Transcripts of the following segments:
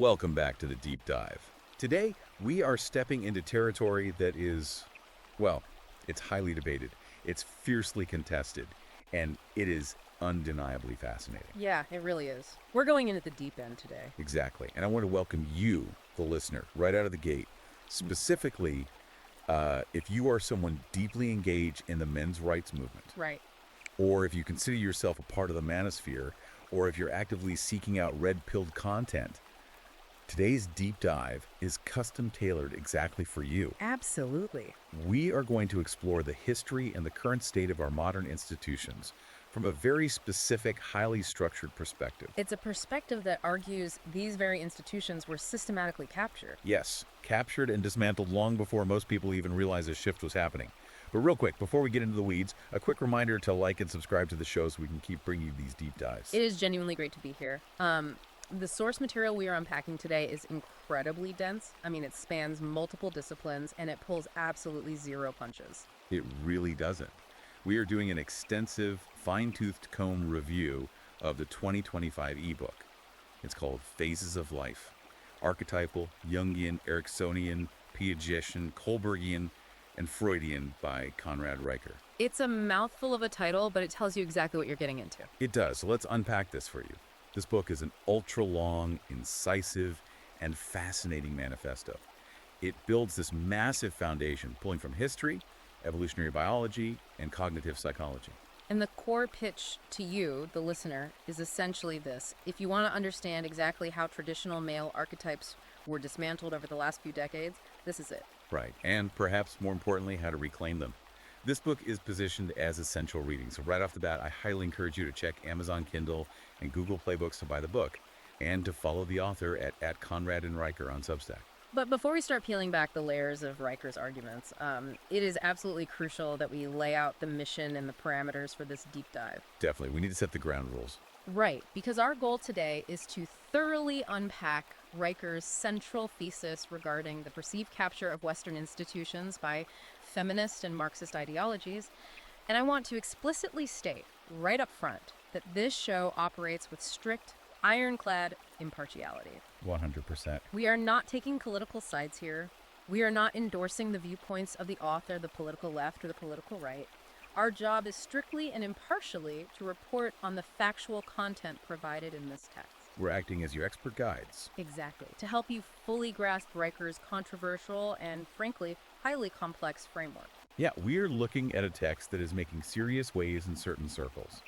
Welcome back to the Deep Dive. Today, we are stepping into territory that is, well, it's highly debated, it's fiercely contested, and it is undeniably fascinating. Yeah, it really is. We're going in at the deep end today. Exactly. And I want to welcome you, the listener, right out of the gate. Specifically, if you are someone deeply engaged in the men's rights movement, Right. or if you consider yourself a part of the manosphere, or if you're actively seeking out red-pilled content, today's deep dive is custom tailored exactly for you. Absolutely. We are going to explore the history and the current state of our modern institutions from a very specific, highly structured perspective. It's a perspective that argues these very institutions were systematically captured. Yes, captured and dismantled long before most people even realized a shift was happening. But real quick, before we get into the weeds, a quick reminder to like and subscribe to the show so we can keep bringing you these deep dives. It is genuinely great to be here. The source material we are unpacking today is incredibly dense. I mean, it spans multiple disciplines and it pulls absolutely zero punches. It really doesn't. We are doing an extensive, fine-toothed comb review of the 2025 ebook. It's called Phases of Life: Archetypal, Jungian, Ericksonian, Piagetian, Kohlbergian, and Freudian by Conrad Riker. It's a mouthful of a title, but it tells you exactly what you're getting into. It does, so let's unpack this for you. This book is an ultra-long, incisive, and fascinating manifesto. It builds this massive foundation, pulling from history, evolutionary biology, and cognitive psychology. And the core pitch to you, the listener, is essentially this. If you want to understand exactly how traditional male archetypes were dismantled over the last few decades, this is it. Right, and perhaps more importantly, how to reclaim them. This book is positioned as essential reading, so right off the bat, I highly encourage you to check Amazon Kindle and Google Play Books to buy the book, and to follow the author at Conrad and Riker on Substack. But before we start peeling back the layers of Riker's arguments, it is absolutely crucial that we lay out the mission and the parameters for this deep dive. Definitely, we need to set the ground rules. Right, because our goal today is to thoroughly unpack Riker's central thesis regarding the perceived capture of Western institutions by feminist and Marxist ideologies, and I want to explicitly state right up front that this show operates with strict, ironclad impartiality. 100%. We are not taking political sides here. We are not endorsing the viewpoints of the author, the political left, or the political right. Our job is strictly and impartially to report on the factual content provided in this text. We're acting as your expert guides. Exactly. To help you fully grasp Riker's controversial and, frankly, highly complex framework. Yeah, we're looking at a text that is making serious waves in certain circles.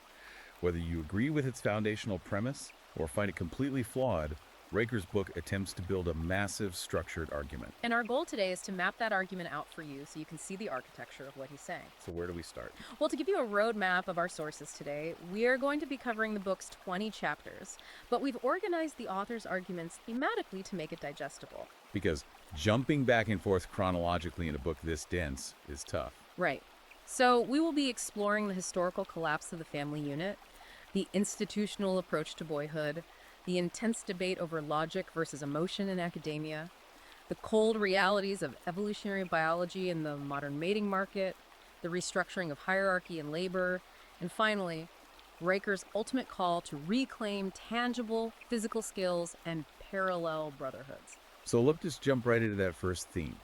Whether you agree with its foundational premise or find it completely flawed, Riker's book attempts to build a massive, structured argument. And our goal today is to map that argument out for you so you can see the architecture of what he's saying. So where do we start? Well, to give you a roadmap of our sources today, we are going to be covering the book's 20 chapters, but we've organized the author's arguments thematically to make it digestible. Because jumping back and forth chronologically in a book this dense is tough. Right. So we will be exploring the historical collapse of the family unit, the institutional approach to boyhood, the intense debate over logic versus emotion in academia, the cold realities of evolutionary biology in the modern mating market, the restructuring of hierarchy in labor, and finally, Riker's ultimate call to reclaim tangible physical skills and parallel brotherhoods. So let's just jump right into that first theme.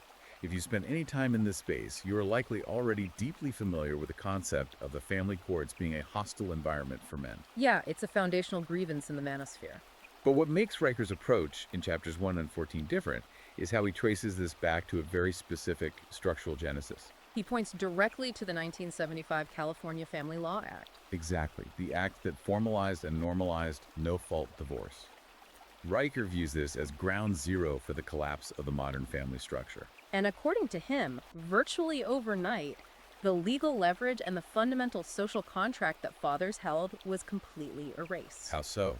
If you spend any time in this space, you are likely already deeply familiar with the concept of the family courts being a hostile environment for men. Yeah, it's a foundational grievance in the manosphere. But what makes Riker's approach in chapters 1 and 14 different is how he traces this back to a very specific structural genesis. He points directly to the 1975 California Family Law Act. Exactly, the act that formalized and normalized no-fault divorce. Riker views this as ground zero for the collapse of the modern family structure. And according to him, virtually overnight, the legal leverage and the fundamental social contract that fathers held was completely erased. How so?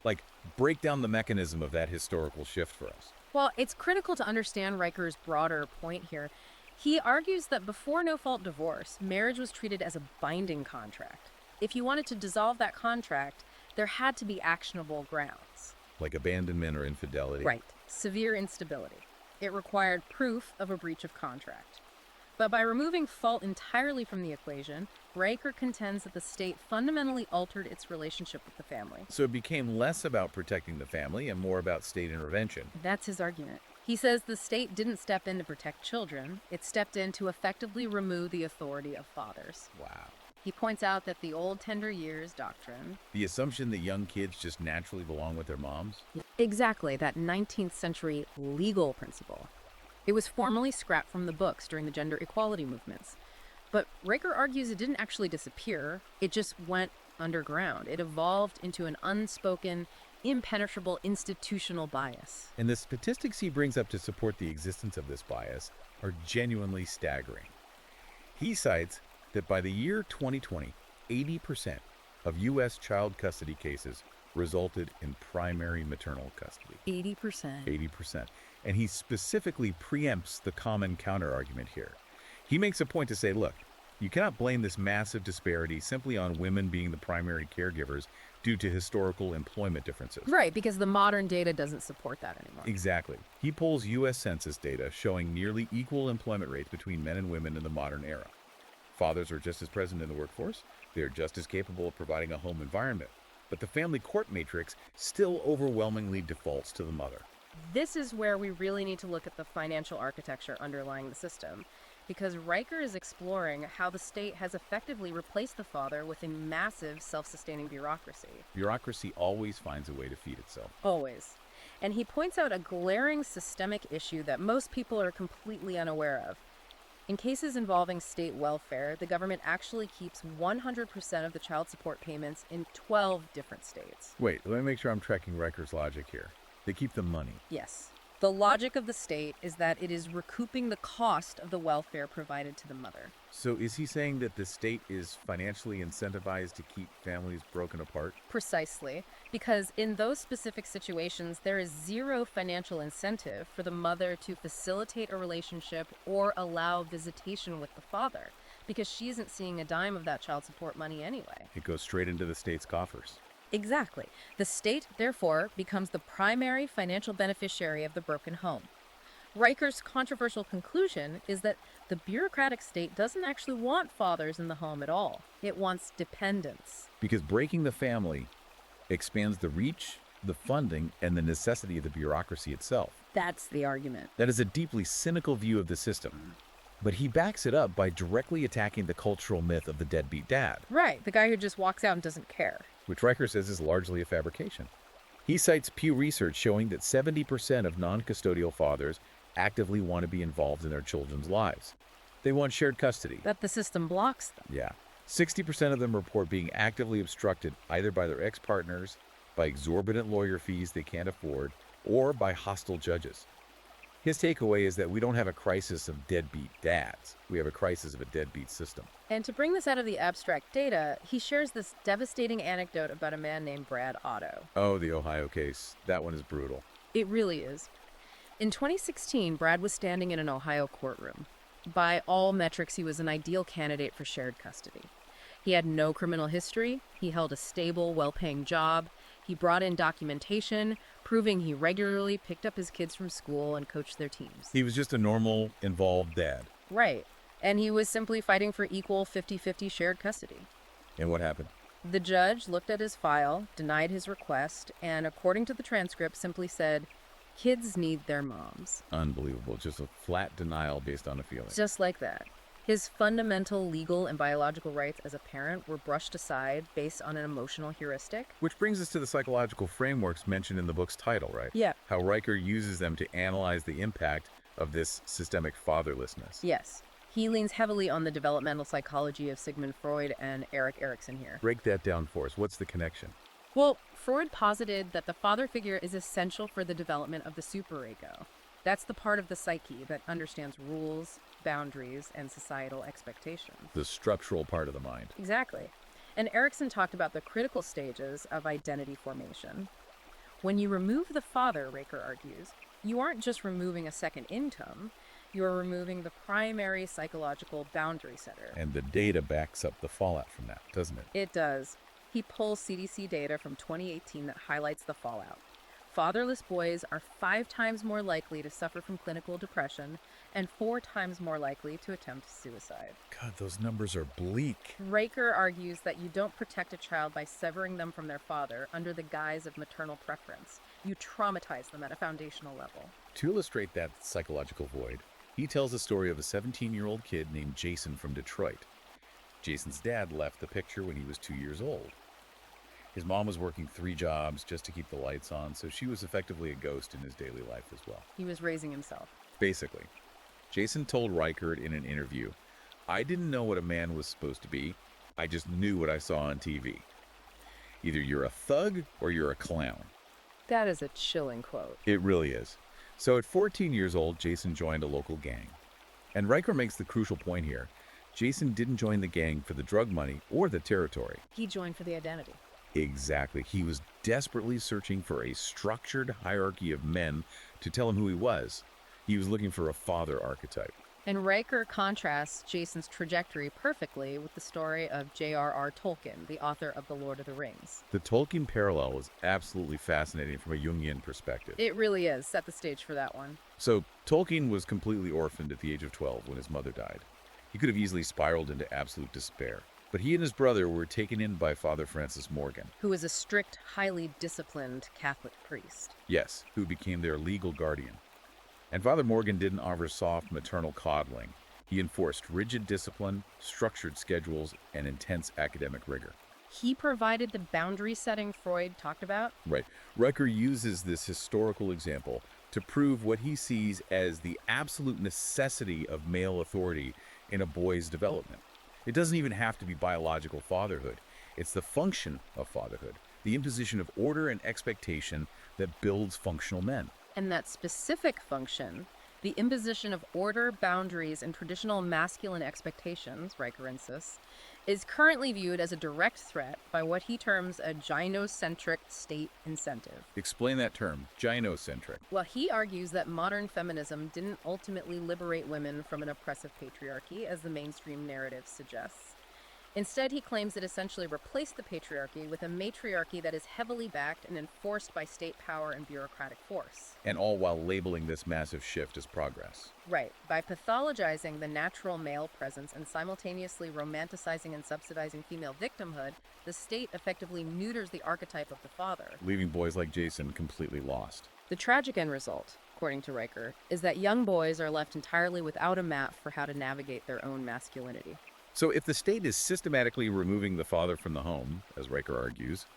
Like, break down the mechanism of that historical shift for us. Well, it's critical to understand Riker's broader point here. He argues that before no-fault divorce, marriage was treated as a binding contract. If you wanted to dissolve that contract, there had to be actionable grounds. Like abandonment or infidelity. Right. Severe instability. It required proof of a breach of contract. But by removing fault entirely from the equation, Riker contends that the state fundamentally altered its relationship with the family. So it became less about protecting the family and more about state intervention. That's his argument. He says the state didn't step in to protect children, it stepped in to effectively remove the authority of fathers. Wow. He points out that the old tender years doctrine, The assumption that young kids just naturally belong with their moms? exactly that 19th century legal principle, it was formally scrapped from the books during the gender equality movements. But Riker argues it didn't actually disappear, it just went underground. It evolved into an unspoken, impenetrable institutional bias. And the statistics he brings up to support the existence of this bias are genuinely staggering. He cites that by the year 2020, 80% of U.S. child custody cases resulted in primary maternal custody. 80%. 80%. And he specifically preempts the common counterargument here. He makes a point to say, look, you cannot blame this massive disparity simply on women being the primary caregivers due to historical employment differences. Right, because the modern data doesn't support that anymore. Exactly. He pulls U.S. Census data showing nearly equal employment rates between men and women in the modern era. Fathers are just as present in the workforce. They are just as capable of providing a home environment. But the family court matrix still overwhelmingly defaults to the mother. This is where we really need to look at the financial architecture underlying the system, because Riker is exploring how the state has effectively replaced the father with a massive self-sustaining bureaucracy. Bureaucracy always finds a way to feed itself. Always. And he points out a glaring systemic issue that most people are completely unaware of. In cases involving state welfare, the government actually keeps 100% of the child support payments in 12 different states. Wait, let me make sure I'm tracking Riker's logic here. They keep the money. Yes. The logic of the state is that it is recouping the cost of the welfare provided to the mother. So is he saying that the state is financially incentivized to keep families broken apart? Precisely, because in those specific situations, there is zero financial incentive for the mother to facilitate a relationship or allow visitation with the father, because she isn't seeing a dime of that child support money anyway. It goes straight into the state's coffers. Exactly. The state, therefore, becomes the primary financial beneficiary of the broken home. Riker's controversial conclusion is that the bureaucratic state doesn't actually want fathers in the home at all. It wants dependence. Because breaking the family expands the reach, the funding, and the necessity of the bureaucracy itself. That's the argument. That is a deeply cynical view of the system. But he backs it up by directly attacking the cultural myth of the deadbeat dad, Right, the guy who just walks out and doesn't care. which Riker says is largely a fabrication. He cites Pew Research showing that 70% of non-custodial fathers actively want to be involved in their children's lives. They want shared custody. That the system blocks them. Yeah. 60% of them report being actively obstructed either by their ex-partners, by exorbitant lawyer fees they can't afford, or by hostile judges. His takeaway is that we don't have a crisis of deadbeat dads. We have a crisis of a deadbeat system. And to bring this out of the abstract data, he shares this devastating anecdote about a man named Brad Otto. Oh, the Ohio case. That one is brutal. It really is. In 2016, Brad was standing in an Ohio courtroom. By all metrics, he was an ideal candidate for shared custody. He had no criminal history, he held a stable, well-paying job, he brought in documentation proving he regularly picked up his kids from school and coached their teams. He was just a normal, involved dad. Right. And he was simply fighting for equal 50-50 shared custody. And what happened? The judge looked at his file, denied his request, and according to the transcript, simply said, "Kids need their moms." Unbelievable. Just a flat denial based on a feeling. Just like that. His fundamental legal and biological rights as a parent were brushed aside based on an emotional heuristic. Which brings us to the psychological frameworks mentioned in the book's title, right? Yeah. How Riker uses them to analyze the impact of this systemic fatherlessness. Yes. He leans heavily on the developmental psychology of Sigmund Freud and Erik Erikson here. Break that down for us. What's the connection? Well, Freud posited that the father figure is essential for the development of the superego. That's the part of the psyche that understands rules, boundaries, and societal expectations. The structural part of the mind. Exactly. And Erikson talked about the critical stages of identity formation. When you remove the father, Riker argues, you aren't just removing a second income, you're removing the primary psychological boundary setter. And the data backs up the fallout from that, doesn't it? It does. He pulls CDC data from 2018 that highlights the fallout. Fatherless boys are 5 times more likely to suffer from clinical depression and 4 times more likely to attempt suicide. God, those numbers are bleak. Riker argues that you don't protect a child by severing them from their father under the guise of maternal preference. You traumatize them at a foundational level. To illustrate that psychological void, he tells the story of a 17-year-old kid named Jason from Detroit. Jason's dad left the picture when he was 2 years old. His mom was working 3 jobs just to keep the lights on, so she was effectively a ghost in his daily life as well. He was raising himself. Basically, Jason told Reichert in an interview, "I didn't know what a man was supposed to be. I just knew what I saw on TV. Either you're a thug or you're a clown." That is a chilling quote. It really is. So at 14 years old, Jason joined a local gang. And Riker makes the crucial point here. Jason didn't join the gang for the drug money or the territory. He joined for the identity. Exactly. He was desperately searching for a structured hierarchy of men to tell him who he was. He was looking for a father archetype. And Riker contrasts Jason's trajectory perfectly with the story of J.R.R. Tolkien, the author of The Lord of the Rings. The Tolkien parallel is absolutely fascinating from a Jungian perspective. It really is. Set the stage for that one. So, Tolkien was completely orphaned at the age of 12 when his mother died. He could have easily spiraled into absolute despair. But he and his brother were taken in by Father Francis Morgan. Who was a strict, highly disciplined Catholic priest. Yes, who became their legal guardian. And Father Morgan didn't offer soft maternal coddling. He enforced rigid discipline, structured schedules, and intense academic rigor. He provided the boundary setting Freud talked about. Right. Riker uses this historical example to prove what he sees as the absolute necessity of male authority in a boy's development. It doesn't even have to be biological fatherhood. It's the function of fatherhood, the imposition of order and expectation that builds functional men. And that specific function, the imposition of order, boundaries, and traditional masculine expectations, Riker insists, is currently viewed as a direct threat by what he terms a gynocentric state incentive. Explain that term, gynocentric. Well, he argues that modern feminism didn't ultimately liberate women from an oppressive patriarchy, as the mainstream narrative suggests. Instead, he claims it essentially replaced the patriarchy with a matriarchy that is heavily backed and enforced by state power and bureaucratic force. And all while labeling this massive shift as progress. Right. By pathologizing the natural male presence and simultaneously romanticizing and subsidizing female victimhood, the state effectively neuters the archetype of the father, leaving boys like Jason completely lost. The tragic end result, according to Riker, is that young boys are left entirely without a map for how to navigate their own masculinity. So if the state is systematically removing the father from the home, as Riker argues,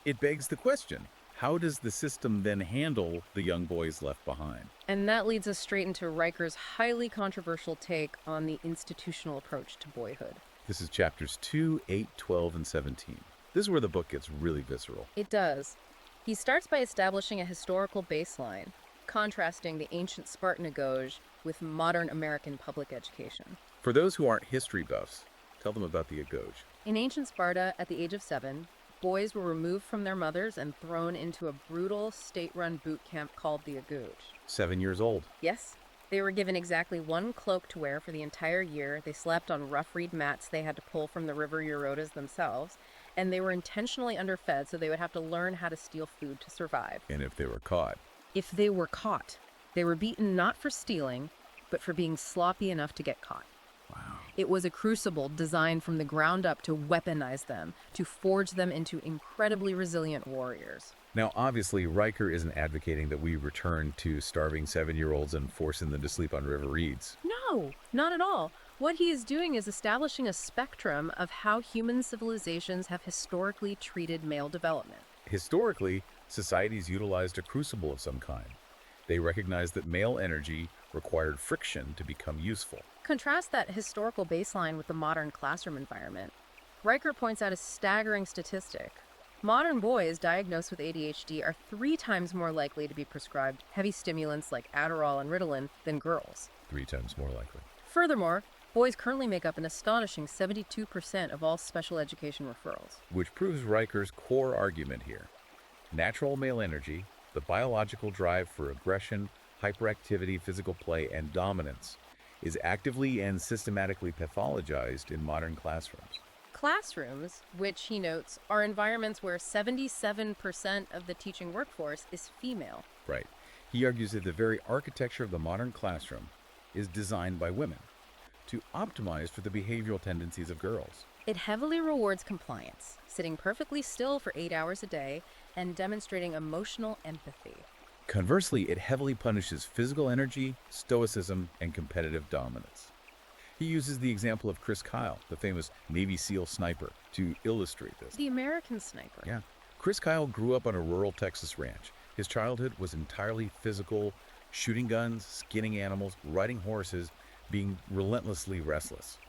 it begs the question, how does the system then handle the young boys left behind? And that leads us straight into Riker's highly controversial take on the institutional approach to boyhood. This is chapters 2, 8, 12, and 17. This is where the book gets really visceral. It does. He starts by establishing a historical baseline, contrasting the ancient Spartan agoge with modern American public education. For those who aren't history buffs, tell them about the agoge. In ancient Sparta, at the age of 7, boys were removed from their mothers and thrown into a brutal state-run boot camp called the agoge. 7 years old. Yes. They were given exactly 1 cloak to wear for the entire year. They slept on rough reed mats they had to pull from the river Eurotas themselves, and they were intentionally underfed so they would have to learn how to steal food to survive. And if they were caught? If they were caught, they were beaten not for stealing, but for being sloppy enough to get caught. Wow. It was a crucible designed from the ground up to weaponize them, to forge them into incredibly resilient warriors. Now, obviously, Riker isn't advocating that we return to starving 7-year-olds and forcing them to sleep on river reeds. No, not at all. What he is doing is establishing a spectrum of how human civilizations have historically treated male development. Historically, societies utilized a crucible of some kind. They recognized that male energy required friction to become useful. Contrast that historical baseline with the modern classroom environment. Riker points out a staggering statistic. Modern boys diagnosed with ADHD are 3 times more likely to be prescribed heavy stimulants like Adderall and Ritalin than girls. 3 times more likely. Furthermore, boys currently make up an astonishing 72% of all special education referrals. Which proves Riker's core argument here. Natural male energy, the biological drive for aggression, hyperactivity, physical play, and dominance, is actively and systematically pathologized in modern classrooms. Classrooms, which he notes, are environments where 77% of the teaching workforce is female. Right. He argues that the very architecture of the modern classroom is designed by women to optimize for the behavioral tendencies of girls. It heavily rewards compliance, sitting perfectly still for 8 hours a day and demonstrating emotional empathy. Conversely, it heavily punishes physical energy, stoicism, and competitive dominance. He uses the example of Chris Kyle, the famous Navy SEAL sniper, to illustrate this. The American sniper. Yeah. Chris Kyle grew up on a rural Texas ranch. His childhood was entirely physical, shooting guns, skinning animals, riding horses, being relentlessly restless.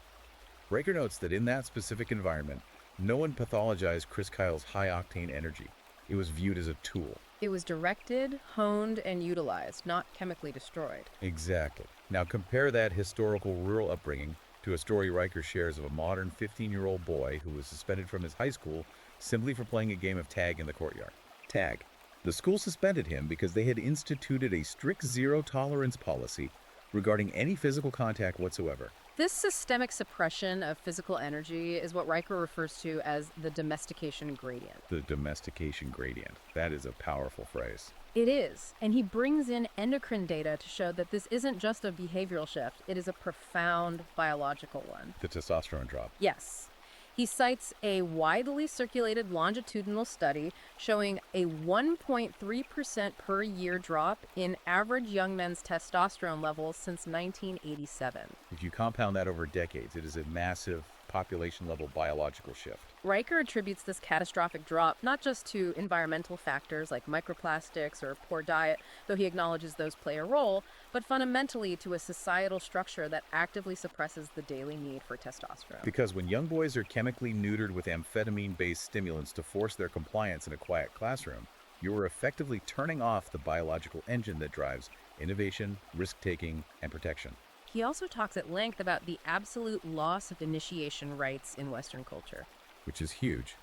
Riker notes that in that specific environment, no one pathologized Chris Kyle's high-octane energy. It was viewed as a tool. It was directed, honed, and utilized, not chemically destroyed. Exactly. Now compare that historical rural upbringing to a story Riker shares of a modern 15-year-old boy who was suspended from his high school simply for playing a game of tag in the courtyard. Tag. The school suspended him because they had instituted a strict zero-tolerance policy regarding any physical contact whatsoever. This systemic suppression of physical energy is what Riker refers to as the domestication gradient. The domestication gradient. That is a powerful phrase. It is, and he brings in endocrine data to show that this isn't just a behavioral shift, it is a profound biological one. The testosterone drop. Yes. He cites a widely circulated longitudinal study showing a 1.3% per year drop in average young men's testosterone levels since 1987. If you compound that over decades, it is a massive population-level biological shift. Riker attributes this catastrophic drop not just to environmental factors like microplastics or poor diet, though he acknowledges those play a role, but fundamentally to a societal structure that actively suppresses the daily need for testosterone. Because when young boys are chemically neutered with amphetamine-based stimulants to force their compliance in a quiet classroom, you are effectively turning off the biological engine that drives innovation, risk-taking, and protection. He also talks at length about the absolute loss of initiation rites in Western culture. Which is huge.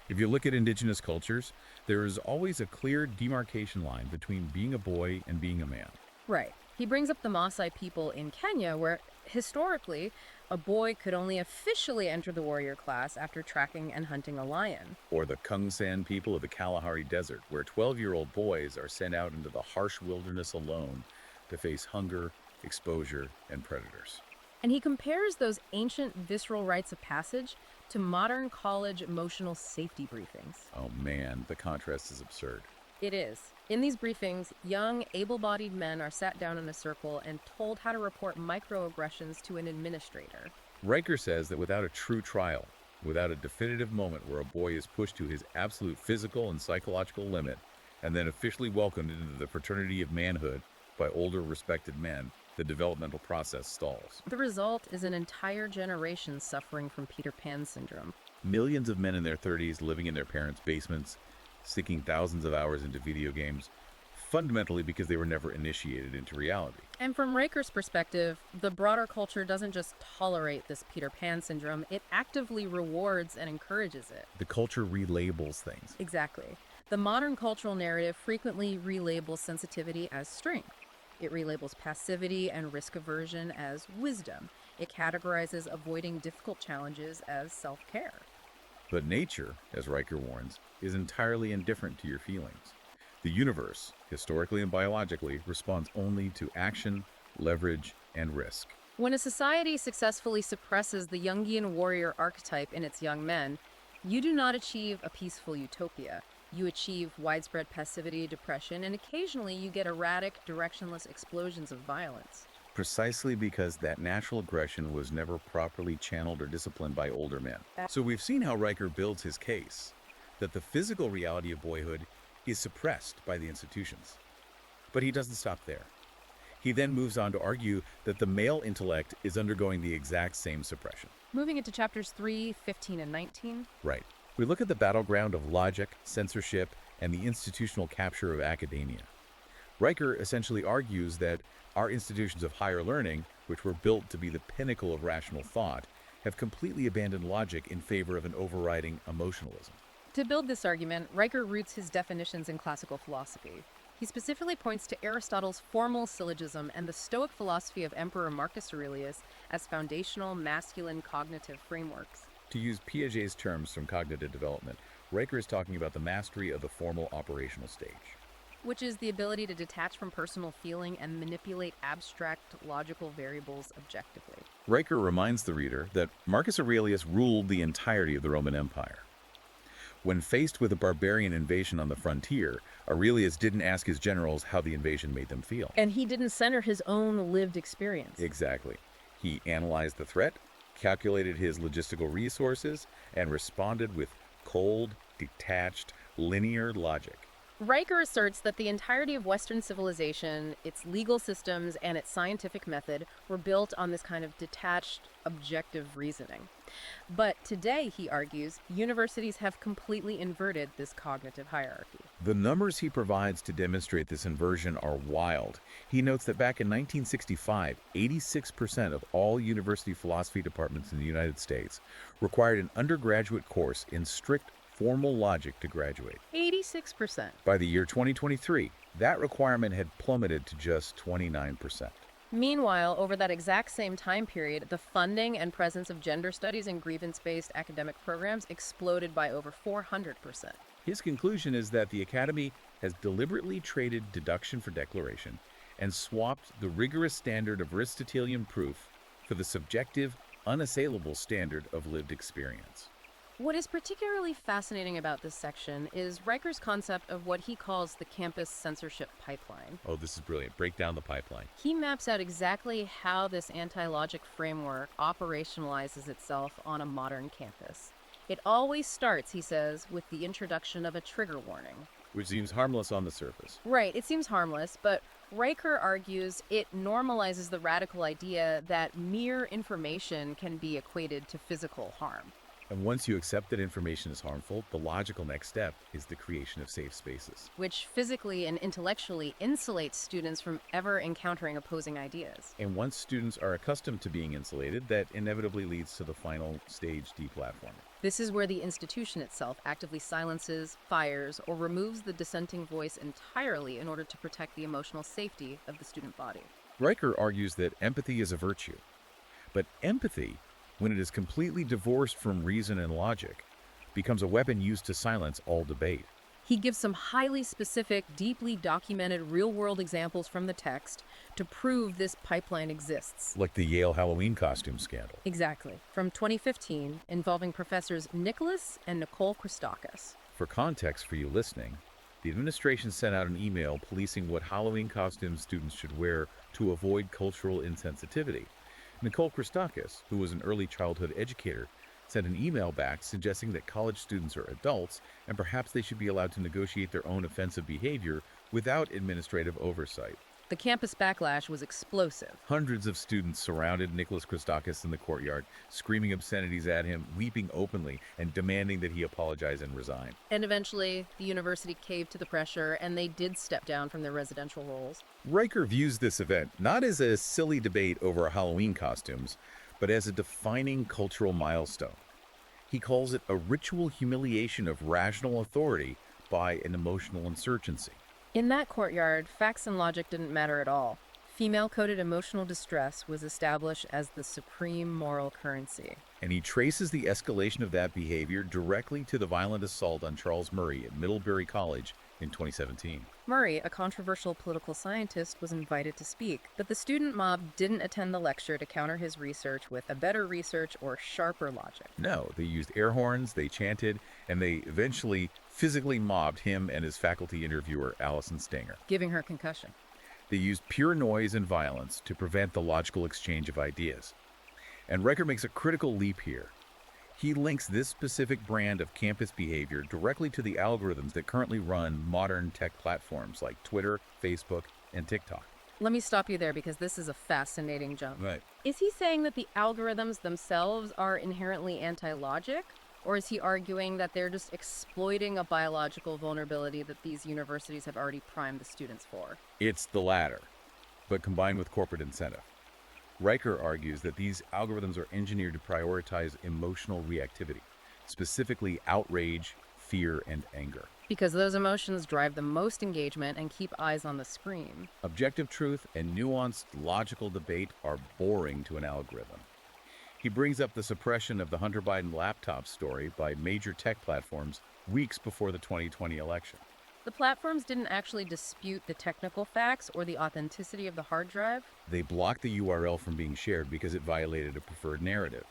If you look at indigenous cultures, there is always a clear demarcation line between being a boy and being a man. Right. He brings up the Maasai people in Kenya, where historically, a boy could only officially enter the warrior class after tracking and hunting a lion. Or the Kungsan people of the Kalahari Desert, where 12-year-old boys are sent out into the harsh wilderness alone to face hunger, exposure, and predators. And he compares those ancient visceral rites of passage to modern college emotional safety briefings. Oh man, the contrast is absurd. It is. In these briefings, young, able-bodied men are sat down in a circle and told how to report microaggressions to an administrator. Riker says that without a true trial, without a definitive moment where a boy is pushed to his absolute physical and psychological limit, and then officially welcomed into the fraternity of manhood by older, respected men, the developmental process stalls. The result is an entire generation suffering from Peter Pan syndrome. Millions of men in their 30s living in their parents' basements, sinking thousands of hours into video games, fundamentally because they were never initiated into reality. And from Riker's perspective, the broader culture doesn't just tolerate this Peter Pan syndrome, it actively rewards and encourages it. The culture relabels things. Exactly. The modern cultural narrative frequently relabels sensitivity as strength. It relabels passivity and risk aversion as wisdom. It categorizes avoiding difficult challenges as self-care. But nature, as Riker warns, is entirely indifferent to your feelings. The universe, historically and biologically, responds only to action, leverage, and risk. When a society successfully suppresses the Jungian warrior archetype in its young men, you do not achieve a peaceful utopia. You achieve widespread passivity, depression, and occasionally you get erratic, directionless explosions of violence. Precisely because that natural aggression was never properly channeled or disciplined by older men. So we've seen how Riker builds his case, that the physical reality of boyhood is suppressed by the institutions. But he doesn't stop there. He then moves on to argue that the male intellect is undergoing the exact same suppression. Moving into chapters 3, 15, and 19. Right. We look at the battleground of logic, censorship, and the institutional capture of academia. Riker essentially argues that our institutions of higher learning, which were built to be the pinnacle of rational thought, have completely abandoned logic in favor of an overriding emotionalism. To build this argument, Riker roots his definitions in classical philosophy. He specifically points to Aristotle's formal syllogism and the Stoic philosophy of Emperor Marcus Aurelius as foundational masculine cognitive frameworks. To use Piaget's terms from cognitive development, Riker is talking about the mastery of the formal operational stage. Which is the ability to detach from personal feeling and manipulate abstract logical variables objectively. Riker reminds the reader that Marcus Aurelius ruled the entirety of the Roman Empire. When faced with a barbarian invasion on the frontier, Aurelius didn't ask his generals how the invasion made them feel. And he didn't center his own lived experience. Exactly. He analyzed the threat, calculated his logistical resources, and responded with cold, detached, linear logic. Riker asserts that the entirety of Western civilization, its legal systems, and its scientific method were built on this kind of detached, objective reasoning. But today, he argues, universities have completely inverted this cognitive hierarchy. The numbers he provides to demonstrate this inversion are wild. He notes that back in 1965, 86% of all university philosophy departments in the United States required an undergraduate course in strict formal logic to graduate. 86%. By the year 2023, that requirement had plummeted to just 29%. Meanwhile, over that exact same time period, the funding and presence of gender studies and grievance-based academic programs exploded by over 400%. His conclusion is that the Academy has deliberately traded deduction for declaration and swapped the rigorous standard of Aristotelian proof for the subjective, unassailable standard of lived experience. What is particularly fascinating about this section is Riker's concept of what he calls the campus censorship pipeline. Oh, this is brilliant. Break down the pipeline. He maps out exactly how this anti-logic framework operationalizes itself on a modern campus. It always starts, he says, with the introduction of a trigger warning. Which seems harmless on the surface. Right, it seems harmless, but Riker argues it normalizes the radical idea that mere information can be equated to physical harm. And once you accept that information is harmful, the logical next step is the creation of safe spaces. Which physically and intellectually insulates students from ever encountering opposing ideas. And once students are accustomed to being insulated, that inevitably leads to the final stage, deplatforming. This is where the institution itself actively silences, fires, or removes the dissenting voice entirely in order to protect the emotional safety of the student body. Riker argues that empathy is a virtue. But empathy, when it is completely divorced from reason and logic, becomes a weapon used to silence all debate. He gives some highly specific, deeply documented real-world examples from the text to prove this pipeline exists. Like the Yale Halloween costume scandal. Exactly. From 2015, involving professors Nicholas and Nicole Christakis. For context for you listening, the administration sent out an email policing what Halloween costumes students should wear to avoid cultural insensitivity. Nicole Christakis, who was an early childhood educator, sent an email back suggesting that college students are adults and perhaps they should be allowed to negotiate their own offensive behavior without administrative oversight. The campus backlash was explosive. Hundreds of students surrounded Nicholas Christakis in the courtyard, screaming obscenities at him, weeping openly, and demanding that he apologize and resign. And eventually, the university caved to the pressure, and they did step down from their residential roles. Riker views this event not as a silly debate over Halloween costumes, but as a defining cultural milestone. He calls it a ritual humiliation of rational authority by an emotional insurgency. In that courtyard, facts and logic didn't matter at all. Female-coded emotional distress was established as the supreme moral currency. And he traces the escalation of that behavior directly to the violent assault on Charles Murray at Middlebury College in 2017. Murray, a controversial political scientist, was invited to speak, but the student mob didn't attend the lecture to counter his research with a better research or sharper logic. No, they used air horns, they chanted, and they eventually physically mobbed him and his faculty interviewer, Allison Stanger. Giving her concussion. They used pure noise and violence to prevent the logical exchange of ideas. And Riker makes a critical leap here. He links this specific brand of campus behavior directly to the algorithms that currently run modern tech platforms like Twitter, Facebook, and TikTok. Let me stop you there because this is a fascinating jump. Right. Is he saying that the algorithms themselves are inherently anti-logic? Or is he arguing that they're just exploiting a biological vulnerability that these universities have already primed the students for? It's the latter, but combined with corporate incentive. Riker argues that these algorithms are engineered to prioritize emotional reactivity, specifically outrage, fear, and anger. Because those emotions drive the most engagement and keep eyes on the screen. Objective truth and nuanced logical debate are boring to an algorithm. He He brings up the suppression of the Hunter Biden laptop story by major tech platforms weeks before the 2020 election. The platforms didn't actually dispute the technical facts or the authenticity of the hard drive. They blocked the URL from being shared because it violated a preferred narrative.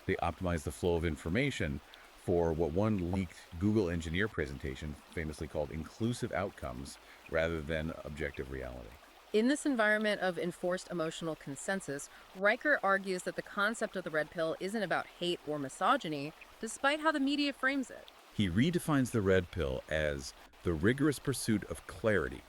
They optimized the flow of information for what one leaked Google engineer presentation famously called inclusive outcomes rather than objective reality. In this environment of enforced emotional consensus, Riker argues that the concept of the red pill isn't about hate or misogyny, despite how the media frames it. He redefines the red pill as the rigorous pursuit of clarity,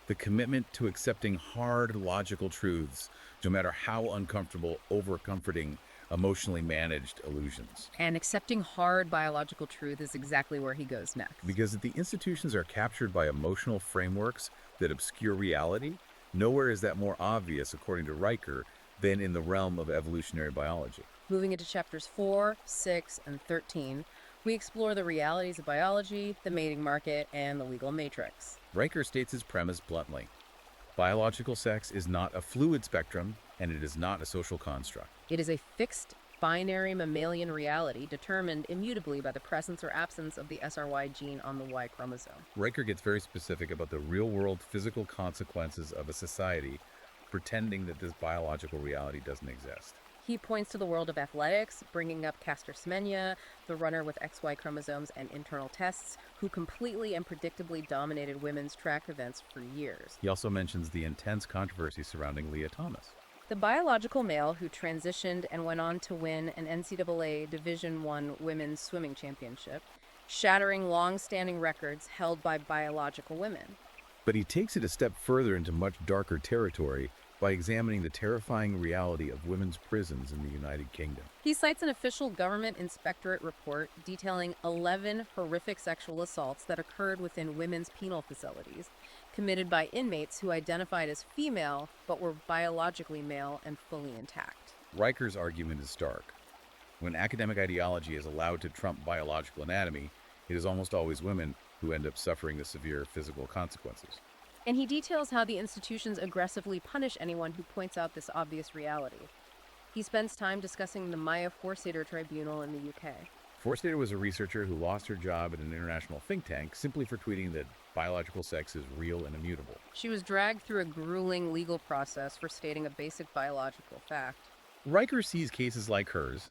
the commitment to accepting hard, logical truths, no matter how uncomfortable, over-comforting, emotionally managed illusions. And accepting hard biological truth is exactly where he goes next. Because if the institutions are captured by emotional frameworks that obscure reality, nowhere is that more obvious, according to Riker, than in the realm of evolutionary biology. Moving into chapters 4, 6, and 13, we explore the realities of biology, the mating market, and the legal matrix. Riker states his premise bluntly. Biological sex is not a fluid spectrum, and it is not a social construct. It is a fixed, binary mammalian reality determined immutably by the presence or absence of the SRY gene on the Y chromosome. Riker gets very specific about the real-world physical consequences of a society pretending that this biological reality doesn't exist. He points to the world of athletics, bringing up Caster Semenya, the runner with XY chromosomes and internal tests, who completely and predictably dominated women's track events for years. He also mentions the intense controversy surrounding Leah Thomas. The biological male who transitioned and went on to win an NCAA Division I women's swimming championship, shattering long-standing records held by biological women. But he takes it a step further into much darker territory by examining the terrifying reality of women's prisons in the United Kingdom. He cites an official government inspectorate report detailing 11 horrific sexual assaults that occurred within women's penal facilities, committed by inmates who identified as female but were biologically male and fully intact. Riker's argument is stark. When academic ideology is allowed to trump biological anatomy, it is almost always women who end up suffering the severe physical consequences. And he details how the institutions aggressively punish anyone who points out this obvious reality. He spends time discussing the Maya Forstater Tribunal in the UK. Forstater was a researcher who lost her job at an international think tank simply for tweeting that biological sex is real and immutable. She was dragged through a grueling legal process for stating a basic biological fact. Riker sees cases like hers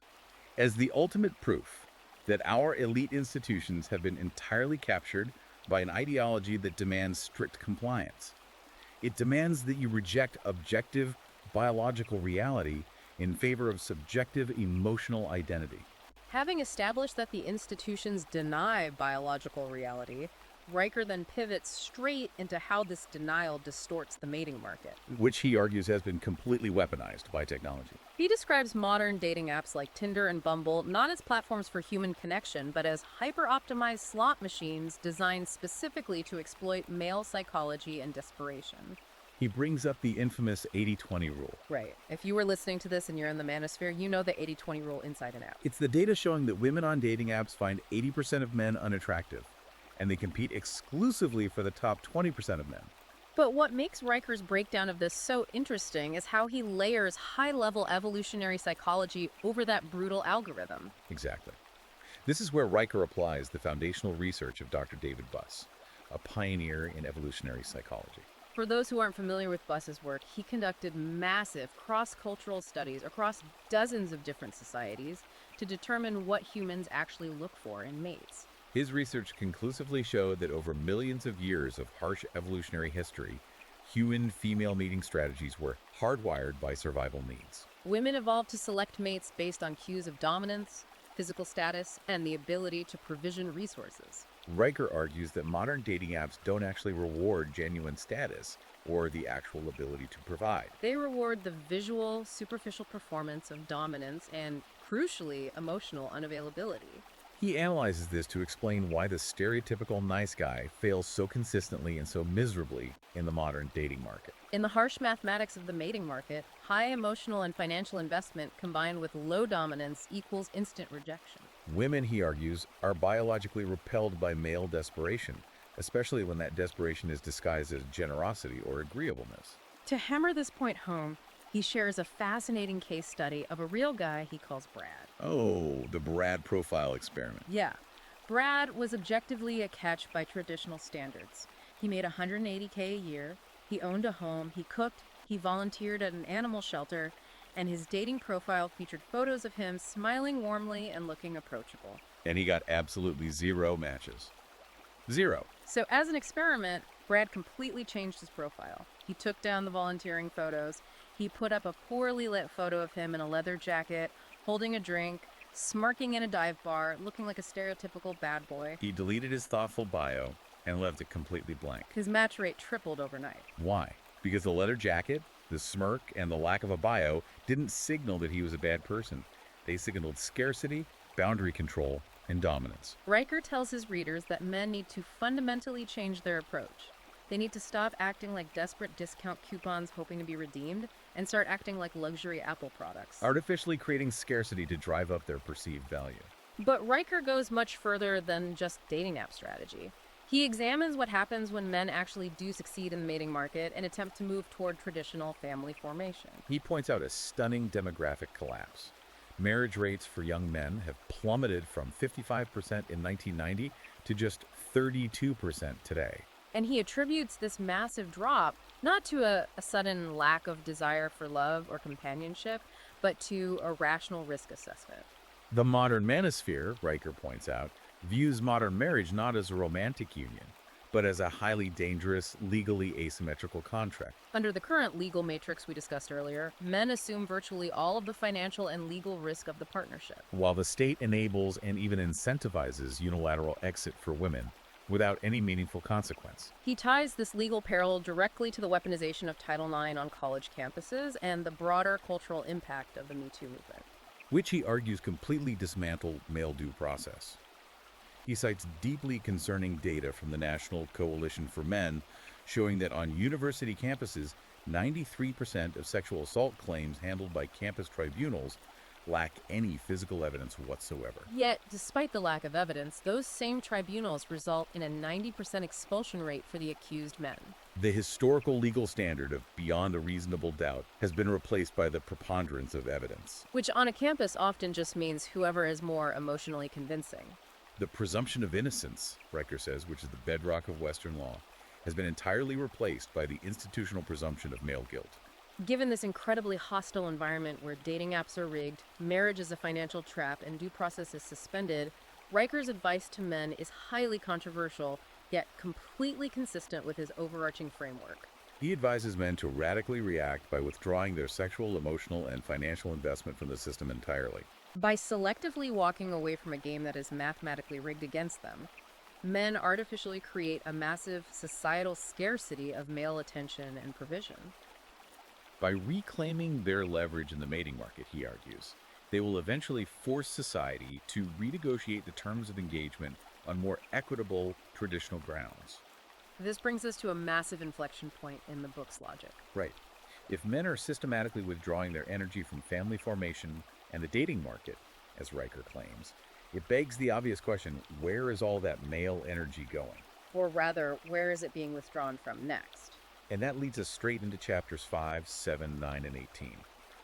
as the ultimate proof that our elite institutions have been entirely captured by an ideology that demands strict compliance. It demands that you reject objective biological reality in favor of subjective emotional identity. Having established that the institutions deny biological reality, Riker then pivots straight into how this denial distorts the mating market. Which he argues has been completely weaponized by technology. He describes modern dating apps like Tinder and Bumble not as platforms for human connection, but as hyper-optimized slot machines designed specifically to exploit male psychology and desperation. He brings up the infamous 80-20 rule. Right. If you were listening to this and you're in the manosphere, you know the 80-20 rule inside and out. It's the data showing that women on dating apps find 80% of men unattractive, and they compete exclusively for the top 20% of men. But what makes Riker's breakdown of this so interesting is how he layers high-level evolutionary psychology over that brutal algorithm. Exactly. This is where Riker applies the foundational research of Dr. David Buss, a pioneer in evolutionary psychology. For those who aren't familiar with Buss's work, he conducted massive cross-cultural studies across dozens of different societies to determine what humans actually look for in mates. His research conclusively showed that over millions of years of harsh evolutionary history, human female mating strategies were hardwired by survival needs. Women evolved to select mates based on cues of dominance, physical status, and the ability to provision resources. Riker argues that modern dating apps don't actually reward genuine status or the actual ability to provide. They reward the visual, superficial performance of dominance and, crucially, emotional unavailability. He analyzes this to explain why the stereotypical nice guy fails so consistently and so miserably in the modern dating market. In the harsh mathematics of the mating market, high emotional and financial investment combined with low dominance equals instant rejection. Women, he argues, are biologically repelled by male desperation, especially when that desperation is disguised as generosity or agreeableness. To hammer this point home, He shares a fascinating case study of a real guy he calls Brad. Oh, the Brad profile experiment. Yeah, Brad was objectively a catch by traditional standards. He made 180K a year, he owned a home, he cooked, he volunteered at an animal shelter, and his dating profile featured photos of him smiling warmly and looking approachable. And he got absolutely zero matches. Zero. So, as an experiment, Brad completely changed his profile. He took down the volunteering photos. He put up a poorly lit photo of him in a leather jacket, holding a drink, smirking in a dive bar, looking like a stereotypical bad boy. He deleted his thoughtful bio and left it completely blank. His match rate tripled overnight. Why? Because the leather jacket, the smirk, and the lack of a bio didn't signal that he was a bad person. They signaled scarcity, boundary control, and dominance. Riker tells his readers that men need to fundamentally change their approach. They need to stop acting like desperate discount coupons hoping to be redeemed and start acting like luxury Apple products. Artificially creating scarcity to drive up their perceived value. But Riker goes much further than just dating app strategy. He examines what happens when men actually do succeed in the mating market and attempt to move toward traditional family formation. He points out a stunning demographic collapse. Marriage rates for young men have plummeted from 55% in 1990 to just 32% today. And he attributes this massive drop not to a sudden lack of desire for love or companionship, but to a rational risk assessment. The modern manosphere, Riker points out, views modern marriage not as a romantic union, but as a highly dangerous, legally asymmetrical contract. Under the current legal matrix we discussed earlier, men assume virtually all of the financial and legal risk of the partnership. While the state enables and even incentivizes unilateral exit for women without any meaningful consequence. He ties this legal peril directly to the weaponization of Title IX on college campuses and the broader cultural impact of the Me Too movement. Which he argues completely dismantle male due process. He cites deeply concerning data from the National Coalition for Men showing that on university campuses, 93% of sexual assault claims handled by campus tribunals lack any physical evidence whatsoever. Yet, despite the lack of evidence, those same tribunals result in a 90% expulsion rate for the accused men. The historical legal standard of beyond a reasonable doubt has been replaced by the preponderance of evidence. Which on a campus often just means whoever is more emotionally convincing. The presumption of innocence, Riker says, which is the bedrock of Western law, has been entirely replaced by the institutional presumption of male guilt. Given this incredibly hostile environment where dating apps are rigged, marriage is a financial trap, and due process is suspended, Riker's advice to men is highly controversial, yet completely consistent with his overarching framework. He advises men to radically react by withdrawing their sexual, emotional, and financial investment from the system entirely. By selectively walking away from a game that is mathematically rigged against them, men artificially create a massive societal scarcity of male attention and provision. By reclaiming their leverage in the mating market, he argues, they will eventually force society to renegotiate the terms of engagement on more equitable, traditional grounds. This brings us to a massive inflection point in the book's logic. Right. If men are systematically withdrawing their energy from family formation and the dating market, as Riker claims, it begs the obvious question, where is all that male energy going? Or rather, where is it being withdrawn from next? And that leads us straight into chapters 5, 7, 9, and 18,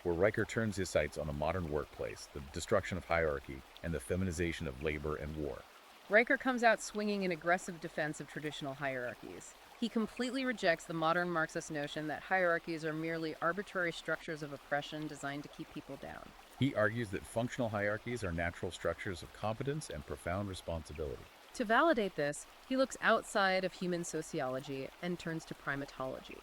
where Riker turns his sights on a modern workplace, the destruction of hierarchy, and the feminization of labor and war. Riker comes out swinging in aggressive defense of traditional hierarchies. He completely rejects the modern Marxist notion that hierarchies are merely arbitrary structures of oppression designed to keep people down. He argues that functional hierarchies are natural structures of competence and profound responsibility. To validate this, he looks outside of human sociology and turns to primatology.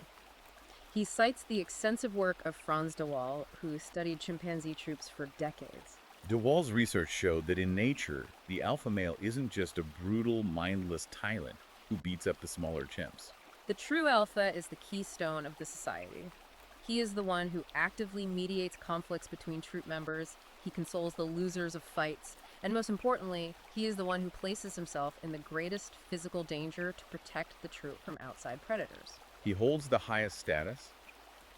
He cites the extensive work of Franz de Waal, who studied chimpanzee troops for decades. De Waal's research showed that in nature, the alpha male isn't just a brutal, mindless tyrant who beats up the smaller chimps. The true alpha is the keystone of the society. He is the one who actively mediates conflicts between troop members, he consoles the losers of fights, and most importantly, he is the one who places himself in the greatest physical danger to protect the troop from outside predators. He holds the highest status,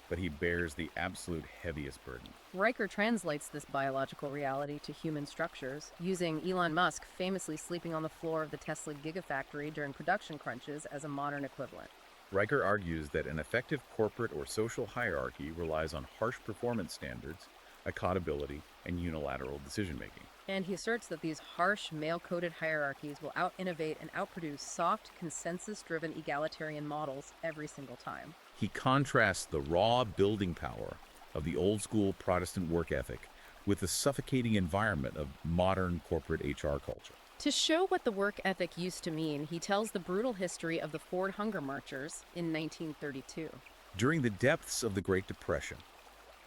but he bears the absolute heaviest burden. Riker translates this biological reality to human structures, using Elon Musk famously sleeping on the floor of the Tesla Gigafactory during production crunches as a modern equivalent. Riker argues that an effective corporate or social hierarchy relies on harsh performance standards, accountability, and unilateral decision-making. And he asserts that these harsh, male-coded hierarchies will out-innovate and outproduce soft, consensus-driven egalitarian models every single time. He contrasts the raw building power of the old-school Protestant work ethic with the suffocating environment of modern corporate HR culture. To show what the work ethic used to mean, he tells the brutal history of the Ford Hunger Marchers in 1932. During the depths of the Great Depression,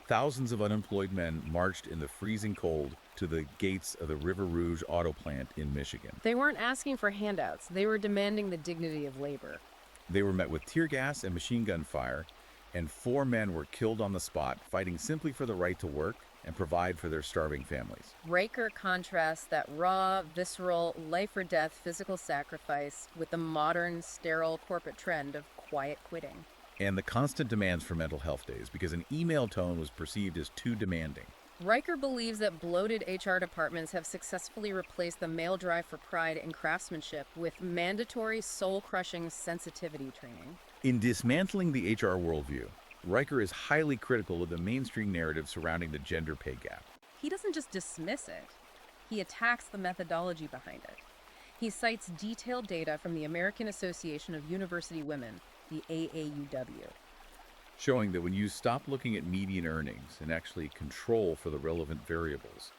thousands of unemployed men marched in the freezing cold to the gates of the River Rouge auto plant in Michigan. They weren't asking for handouts, they were demanding the dignity of labor. They were met with tear gas and machine gun fire, and 4 men were killed on the spot, fighting simply for the right to work and provide for their starving families. Riker contrasts that raw, visceral, life or death physical sacrifice with the modern, sterile corporate trend of quiet quitting. And the constant demands for mental health days because an email tone was perceived as too demanding. Riker believes that bloated HR departments have successfully replaced the male drive for pride and craftsmanship with mandatory, soul-crushing sensitivity training. In dismantling the HR worldview, Riker is highly critical of the mainstream narrative surrounding the gender pay gap. He doesn't just dismiss it, he attacks the methodology behind it. He cites detailed data from the American Association of University Women, the AAUW. Showing that when you stop looking at median earnings and actually control for the relevant variables,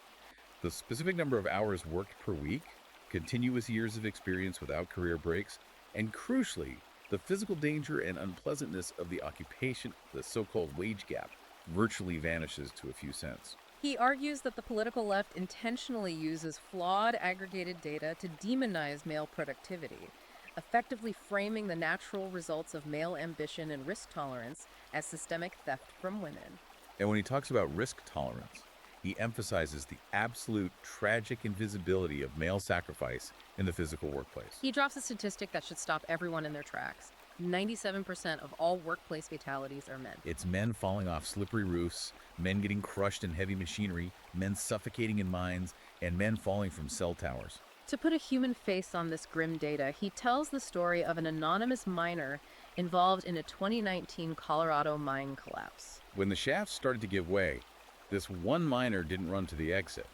the specific number of hours worked per week, continuous years of experience without career breaks, and crucially, the physical danger and unpleasantness of the occupation, the so-called wage gap, virtually vanishes to a few cents. He argues that the political left intentionally uses flawed aggregated data to demonize male productivity, effectively framing the natural results of male ambition and risk tolerance as systemic theft from women. And when he talks about risk tolerance, he emphasizes the absolute tragic invisibility of male sacrifice in the physical workplace. He drops a statistic that should stop everyone in their tracks. 97% of all workplace fatalities are men. It's men falling off slippery roofs, men getting crushed in heavy machinery, men suffocating in mines, and men falling from cell towers. To put a human face on this grim data, he tells the story of an anonymous miner involved in a 2019 Colorado mine collapse. When the shafts started to give way, this one miner didn't run to the exit.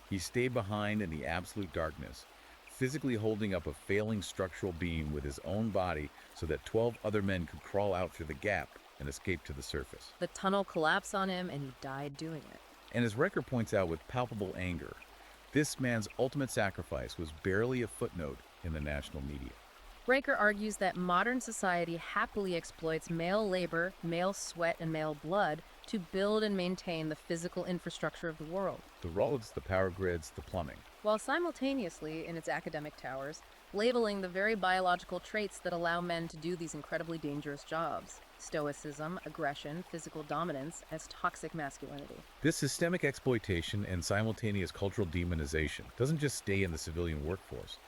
He stayed behind in the absolute darkness, physically holding up a failing structural beam with his own body so that 12 other men could crawl out through the gap and escape to the surface. The tunnel collapsed on him and he died doing it. And as Riker points out with palpable anger, this man's ultimate sacrifice was barely a footnote in the national media. Riker argues that modern society happily exploits male labor, male sweat, and male blood to build and maintain the physical infrastructure of the world, The roads, the power grids, the plumbing. while simultaneously, in its academic towers, labeling the very biological traits that allow men to do these incredibly dangerous jobs: stoicism, aggression, physical dominance, as toxic masculinity. This systemic exploitation and simultaneous cultural demonization doesn't just stay in the civilian workforce.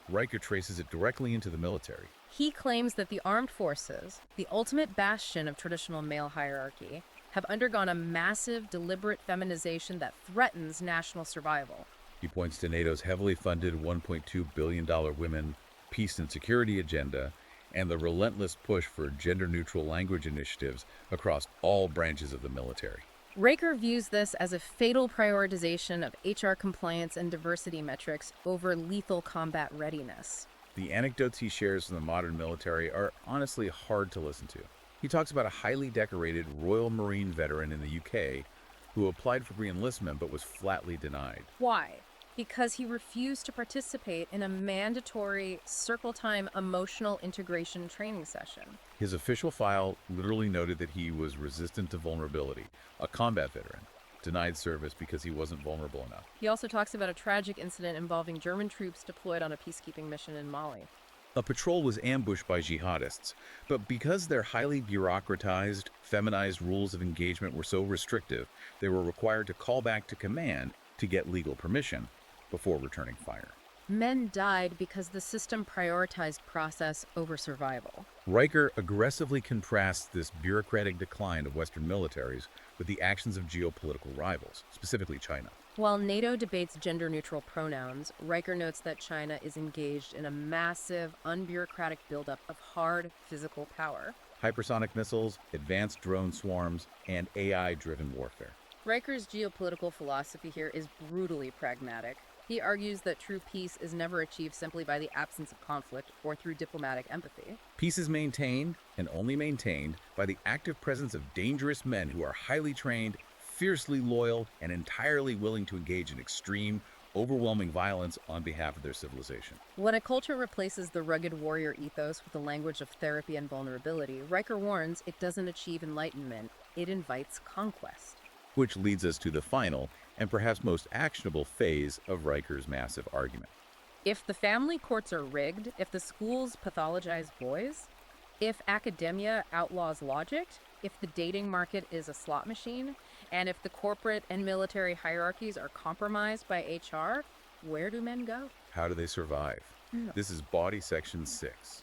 Riker traces it directly into the military. He claims that the armed forces, the ultimate bastion of traditional male hierarchy, have undergone a massive, deliberate feminization that threatens national survival. He points to NATO's heavily funded $1.2 billion women, peace and security agenda, and the relentless push for gender-neutral language initiatives across all branches of the military. Riker views this as a fatal prioritization of HR compliance and diversity metrics over lethal combat readiness. The anecdotes he shares from the modern military are honestly hard to listen to. He talks about a highly decorated Royal Marine veteran in the UK who applied for re-enlistment but was flatly denied. Why? Because he refused to participate in a mandatory circle-time emotional integration training session. His official file literally noted that he was resistant to vulnerability, a combat veteran, denied service because he wasn't vulnerable enough. He also talks about a tragic incident involving German troops deployed on a peacekeeping mission in Mali. A patrol was ambushed by jihadists, but because their highly bureaucratized, feminized rules of engagement were so restrictive, they were required to call back to command to get legal permission before returning fire. Men died because the system prioritized process over survival. Riker aggressively contrasts this bureaucratic decline of Western militaries with the actions of geopolitical rivals, specifically China. While NATO debates gender-neutral pronouns, Riker notes that China is engaged in a massive, unbureaucratic buildup of hard physical power. Hypersonic missiles, advanced drone swarms, and AI-driven warfare. Riker's geopolitical philosophy here is brutally pragmatic. He argues that true peace is never achieved simply by the absence of conflict or through diplomatic empathy. Peace is maintained, and only maintained, by the active presence of dangerous men who are highly trained, fiercely loyal, and entirely willing to engage in extreme, overwhelming violence on behalf of their civilization. When a culture replaces the rugged warrior ethos with the language of therapy and vulnerability, Riker warns it doesn't achieve enlightenment, it invites conquest. Which leads us to the final, and perhaps most actionable phase of Riker's massive argument. If the family courts are rigged, if the schools pathologize boys, if academia outlaws logic, if the dating market is a slot machine, and if the corporate and military hierarchies are compromised by HR, where do men go? How do they survive? No. This is Body Section 6,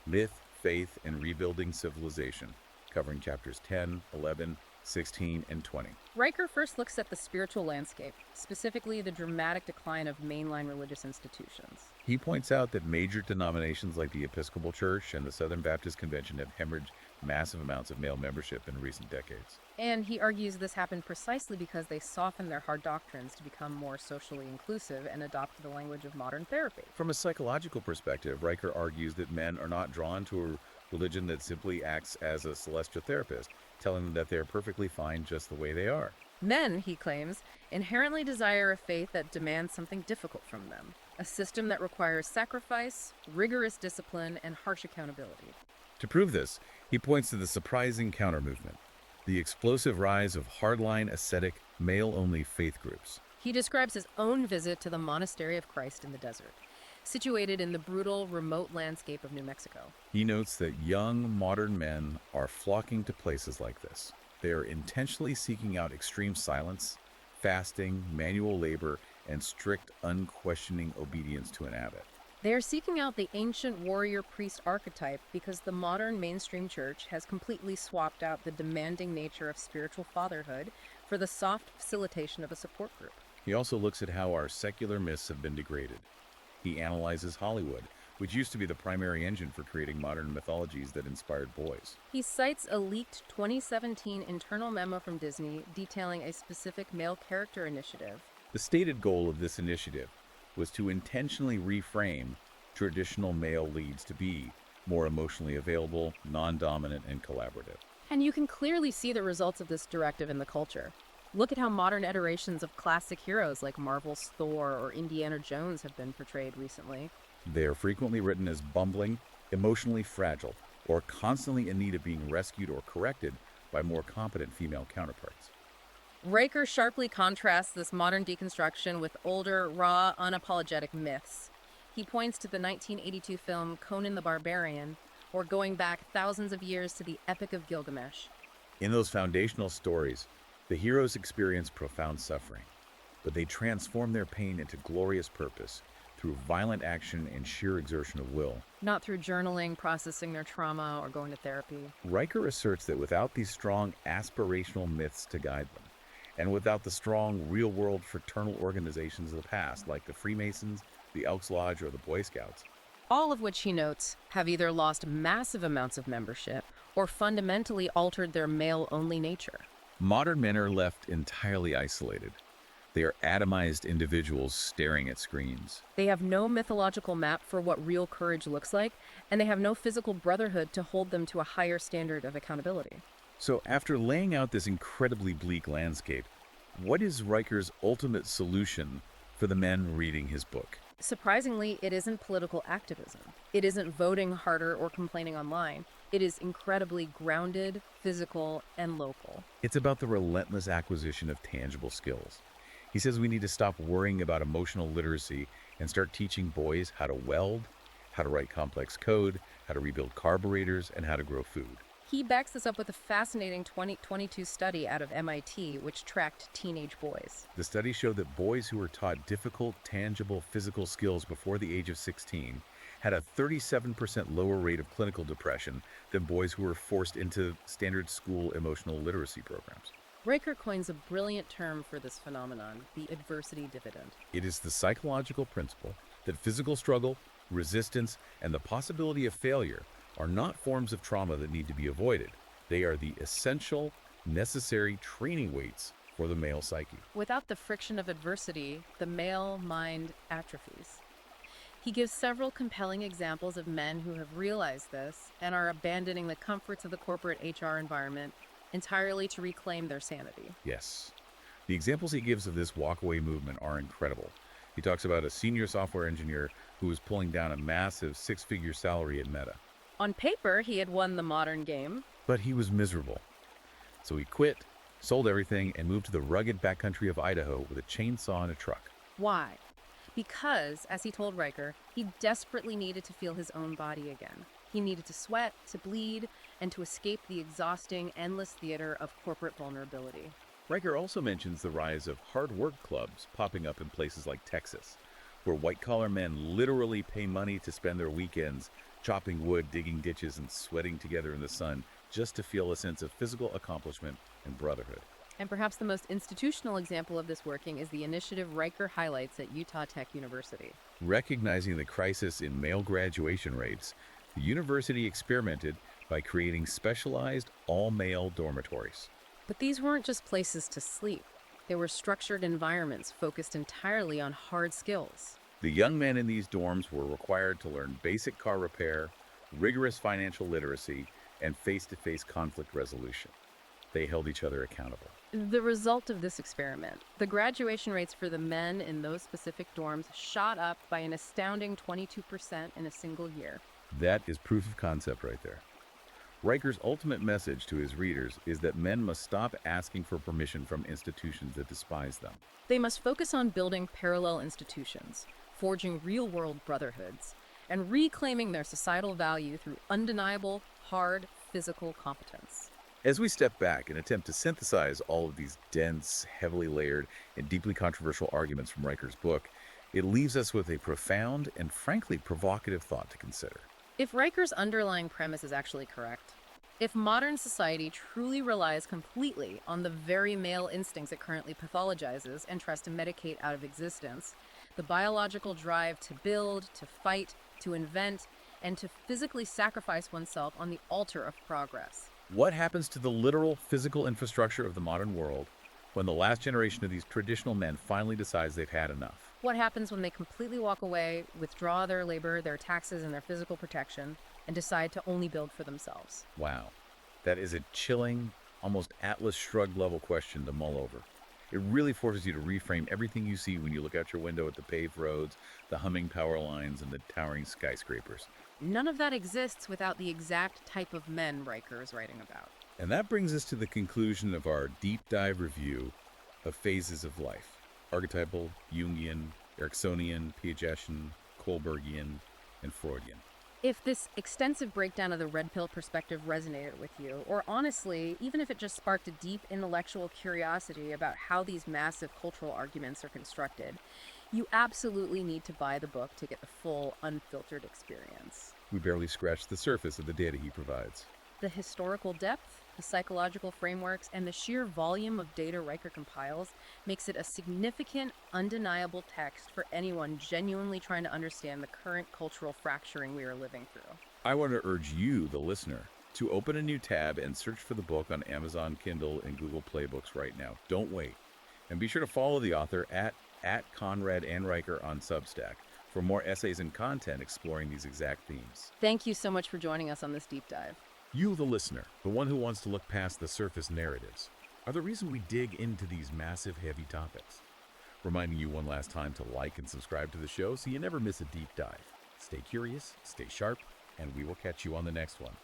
Myth, Faith, and Rebuilding Civilization, covering chapters 10, 11, 16, and 20. Riker first looks at the spiritual landscape, specifically the dramatic decline of mainline religious institutions. He points out that major denominations like the Episcopal Church and the Southern Baptist Convention have hemorrhaged massive amounts of male membership in recent decades. And he argues this happened precisely because they softened their hard doctrines to become more socially inclusive and adopt the language of modern therapy. From a psychological perspective, Riker argues that men are not drawn to a religion that simply acts as a celestial therapist, telling them that they are perfectly fine just the way they are. Men, he claims, inherently desire a faith that demands something difficult from them, a system that requires sacrifice, rigorous discipline, and harsh accountability. To prove this, he points to the surprising counter-movement, the explosive rise of hardline ascetic, male-only faith groups. He describes his own visit to the Monastery of Christ in the desert, situated in the brutal, remote landscape of New Mexico. He notes that young, modern men are flocking to places like this. They are intentionally seeking out extreme silence, fasting, manual labor, and strict, unquestioning obedience to an abbot. They are seeking out the ancient warrior priest archetype because the modern mainstream church has completely swapped out the demanding nature of spiritual fatherhood for the soft facilitation of a support group. He also looks at how our secular myths have been degraded. He analyzes Hollywood, which used to be the primary engine for creating modern mythologies that inspired boys. He cites a leaked 2017 internal memo from Disney detailing a specific male character initiative. The stated goal of this initiative was to intentionally reframe traditional male leads to be more emotionally available, non-dominant, and collaborative. And you can clearly see the results of this directive in the culture. Look at how modern iterations of classic heroes like Marvel's Thor or Indiana Jones have been portrayed recently. They are frequently written as bumbling, emotionally fragile, or constantly in need of being rescued or corrected by more competent female counterparts. Riker sharply contrasts this modern deconstruction with older, raw, unapologetic myths. He points to the 1982 film Conan the Barbarian, or going back thousands of years to the Epic of Gilgamesh. In those foundational stories, the heroes experience profound suffering, but they transform their pain into glorious purpose through violent action and sheer exertion of will. Not through journaling, processing their trauma, or going to therapy. Riker asserts that without these strong aspirational myths to guide them, and without the strong real-world fraternal organizations of the past, like the Freemasons, the Elks Lodge, or the Boy Scouts, All of which, he notes, have either lost massive amounts of membership or fundamentally altered their male-only nature. modern men are left entirely isolated. They are atomized individuals staring at screens. They have no mythological map for what real courage looks like, and they have no physical brotherhood to hold them to a higher standard of accountability. So after laying out this incredibly bleak landscape, what is Riker's ultimate solution for the men reading his book? Surprisingly, it isn't political activism. It isn't voting harder or complaining online. It is incredibly grounded, physical, and local. It's about the relentless acquisition of tangible skills. He says we need to stop worrying about emotional literacy and start teaching boys how to weld, how to write complex code, how to rebuild carburetors, and how to grow food. He backs this up with a fascinating 2022 study out of MIT, which tracked teenage boys. The study showed that boys who were taught difficult, tangible physical skills before the age of 16 had a 37% lower rate of clinical depression than boys who were forced into standard school emotional literacy programs. Riker coins a brilliant term for this phenomenon, the adversity dividend. It is the psychological principle that physical struggle, resistance, and the possibility of failure are not forms of trauma that need to be avoided. They are the essential, necessary training weights for the male psyche. Without the friction of adversity, the male mind atrophies. He gives several compelling examples of men who have realized this and are abandoning the comforts of the corporate HR environment entirely to reclaim their sanity. Yes. The examples he gives of this walkaway movement are incredible. He talks about a senior software engineer who was pulling down a massive six-figure salary at Meta. On paper, he had won the modern game. But he was miserable. So he quit, sold everything, and moved to the rugged backcountry of Idaho with a chainsaw and a truck. Why? Because, as he told Riker, he desperately needed to feel his own body again. He needed to sweat, to bleed, and to escape the exhausting, endless theater of corporate vulnerability. Riker also mentions the rise of hard work clubs popping up in places like Texas, where white-collar men literally pay money to spend their weekends chopping wood, digging ditches, and sweating together in the sun just to feel a sense of physical accomplishment and brotherhood. And perhaps the most institutional example of this working is the initiative Riker highlights at Utah Tech University. Recognizing the crisis in male graduation rates, the university experimented by creating specialized all-male dormitories. But these weren't just places to sleep. They were structured environments focused entirely on hard skills. The young men in these dorms were required to learn basic car repair, rigorous financial literacy, and face-to-face conflict resolution. They held each other accountable. The result of this experiment, the graduation rates for the men in those specific dorms shot up by an astounding 22% in a single year. That is proof of concept right there. Riker's ultimate message to his readers is that men must stop asking for permission from institutions that despise them. They must focus on building parallel institutions, forging real-world brotherhoods, and reclaiming their societal value through undeniable, hard, physical competence. As we step back and attempt to synthesize all of these dense, heavily layered, and deeply controversial arguments from Riker's book, it leaves us with a profound and frankly provocative thought to consider. If Riker's underlying premise is actually correct, if modern society truly relies completely on the very male instincts it currently pathologizes and tries to medicate out of existence, the biological drive to build, to fight, to invent, and to physically sacrifice oneself on the altar of progress. What happens to the literal physical infrastructure of the modern world when the last generation of these traditional men finally decides they've had enough? What happens when they completely walk away, withdraw their labor, their taxes, and their physical protection, and decide to only build for themselves? Wow. That is a chilling, almost Atlas Shrugged level question to mull over. It really forces you to reframe everything you see when you look out your window at the paved roads, the humming power lines, and the towering skyscrapers. None of that exists without the exact type of men Riker is writing about. And that brings us to the conclusion of our deep dive review of phases of life. Archetypal, Jungian, Ericksonian, Piagetian, Kohlbergian, and Freudian. If this extensive breakdown of the red pill perspective resonated with you, or honestly, even if it just sparked a deep intellectual curiosity about how these massive cultural arguments are constructed, you absolutely need to buy the book to get the full, unfiltered experience. We barely scratched the surface of the data he provides. The historical depth, the psychological frameworks, and the sheer volume of data Riker compiles makes it a significant, undeniable text for anyone genuinely trying to understand the current cultural fracturing we are living through. I want to urge you, the listener, to open a new tab and search for the book on Amazon Kindle and Google Play Books right now. Don't wait. And be sure to follow the author at Conrad and Riker on Substack for more essays and content exploring these exact themes. Thank you so much for joining us on this deep dive. You, the listener, the one who wants to look past the surface narratives, are the reason we dig into these massive, heavy topics. Reminding you one last time to like and subscribe to the show so you never miss a deep dive. Stay curious, stay sharp, and we will catch you on the next one.